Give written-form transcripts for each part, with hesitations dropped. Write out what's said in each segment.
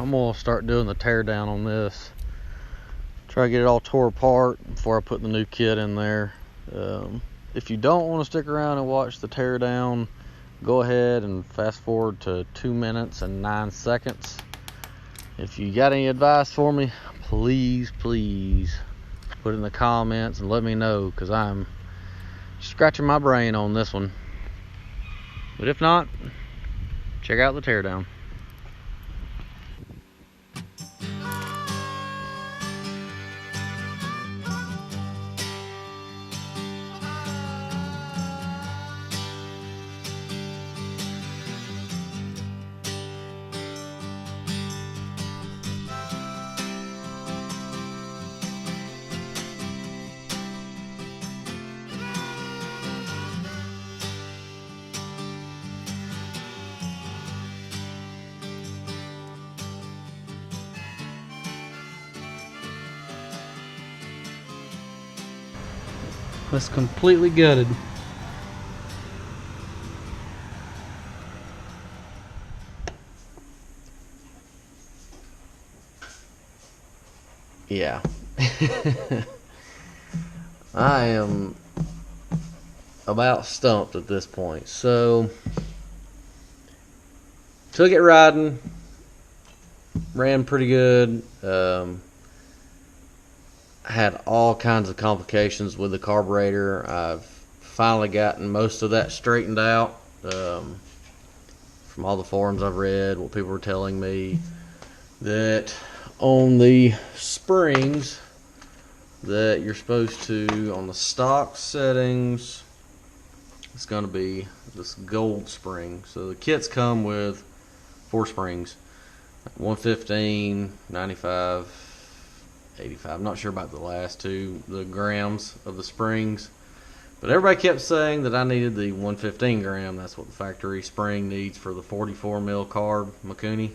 I'm gonna start doing the tear down on this. Try to get it all tore apart before I put the new kit in there. If you don't want to stick around and watch the tear down, go ahead and fast forward to 2 minutes and 9 seconds. If you got any advice for me, please put it in the comments and let me know, because I'm scratching my brain on this one. But if not, check out the teardown. It's completely gutted. Yeah. I am about stumped at this point. So, took it riding, ran pretty good. Had all kinds of complications with the carburetor. I've finally gotten most of that straightened out from all the forums I've read, what people were telling me, that on the springs that you're supposed to, on the stock settings, it's going to be this gold spring. So the kits come with 4 springs, 115, 95, 85. I'm not sure about the last 2, the grams of the springs, but everybody kept saying that I needed the 115 gram. That's what the factory spring needs for the 44 mil carb Mikuni.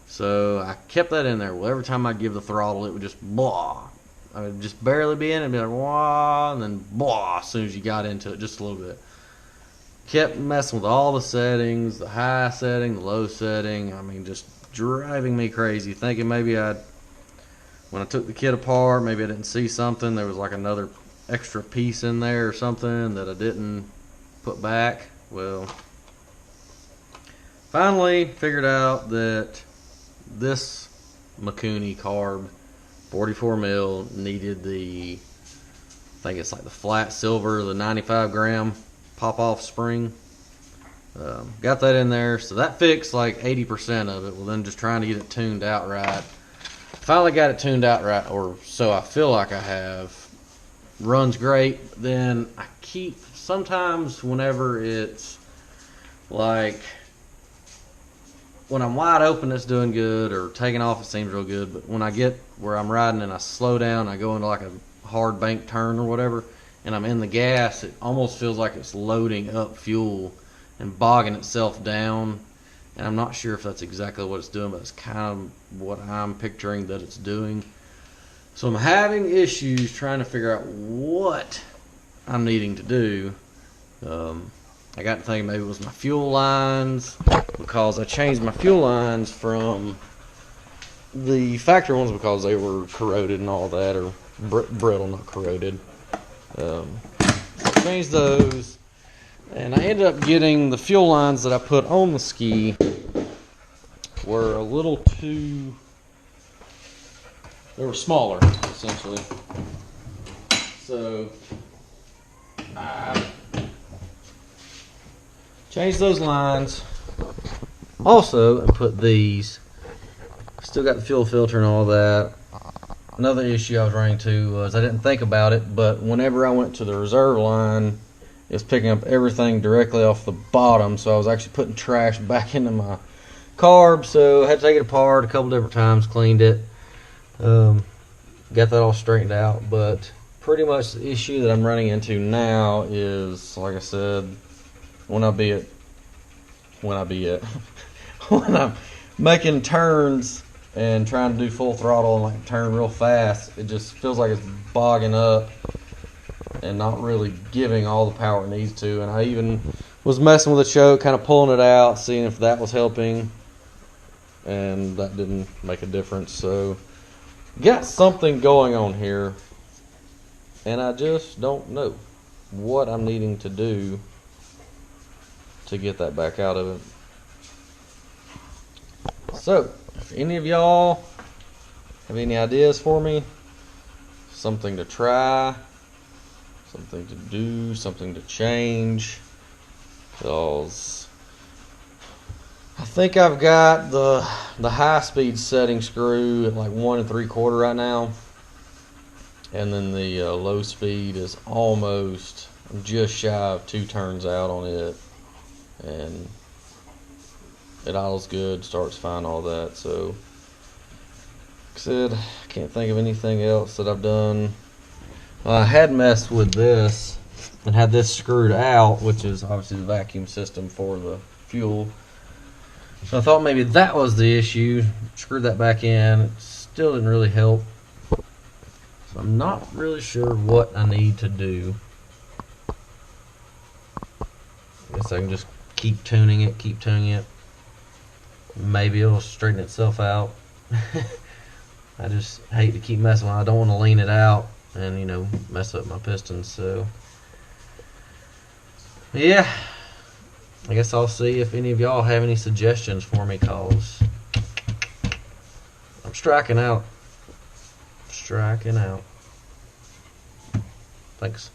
So I kept that in there. Well, every time I'd give the throttle, it would just blah. I would just barely be in it and be like wah, and then blah as soon as you got into it, just a little bit. Kept messing with all the settings, the high setting, the low setting. I mean, just driving me crazy, thinking maybe when I took the kit apart, maybe I didn't see something. There was like another extra piece in there or something that I didn't put back. Well, finally figured out that this Mikuni carb 44 mil needed the, I think it's like the flat silver, the 95 gram pop-off spring. Got that in there, so that fixed like 80% of it. Well, then just trying to get it tuned out right. Finally got it tuned out right, or so I feel like I have. Runs great. Then I keep, sometimes whenever it's like, when I'm wide open it's doing good, or taking off it seems real good, but when I get where I'm riding and I slow down, I go into like a hard bank turn or whatever, and I'm in the gas, it almost feels like it's loading up fuel and bogging itself down. And I'm not sure if that's exactly what it's doing, but it's kind of what I'm picturing that it's doing. So I'm having issues trying to figure out what I'm needing to do. I got to thinking maybe it was my fuel lines, because I changed my fuel lines from the factory ones because they were corroded and all that, or brittle, not corroded. Changed those. And I ended up getting the fuel lines that I put on the ski were a little too, they were smaller, essentially. So I changed those lines also and put these. Still got the fuel filter and all that. Another issue I was running into was I didn't think about it, but whenever I went to the reserve line, it was picking up everything directly off the bottom, so I was actually putting trash back into my carb, so I had to take it apart a couple different times, cleaned it, got that all straightened out. But pretty much the issue that I'm running into now is, like I said, when I'm making turns and trying to do full throttle and like turn real fast, it just feels like it's bogging up and not really giving all the power it needs to. And I even was messing with the choke, kind of pulling it out, seeing if that was helping. and that didn't make a difference. So got something going on here, and I just don't know what I'm needing to do to get that back out of it. So if any of y'all have any ideas for me, something to try, something to do, something to change, because I think I've got the high speed setting screw at like 1 3/4 right now, and then the low speed is almost, I'm just shy of 2 turns out on it, and it idles good, starts fine, all that. So like I said, I can't think of anything else that I've done. Well, I had messed with this and had this screwed out, which is obviously the vacuum system for the fuel. So I thought maybe that was the issue. Screwed that back in. It still didn't really help. So I'm not really sure what I need to do. I guess I can just keep tuning it. Maybe it'll straighten itself out. I just hate to keep messing with it. I don't want to lean it out and, you know, mess up my pistons. So yeah, I guess I'll see if any of y'all have any suggestions for me, cause I'm striking out. Thanks.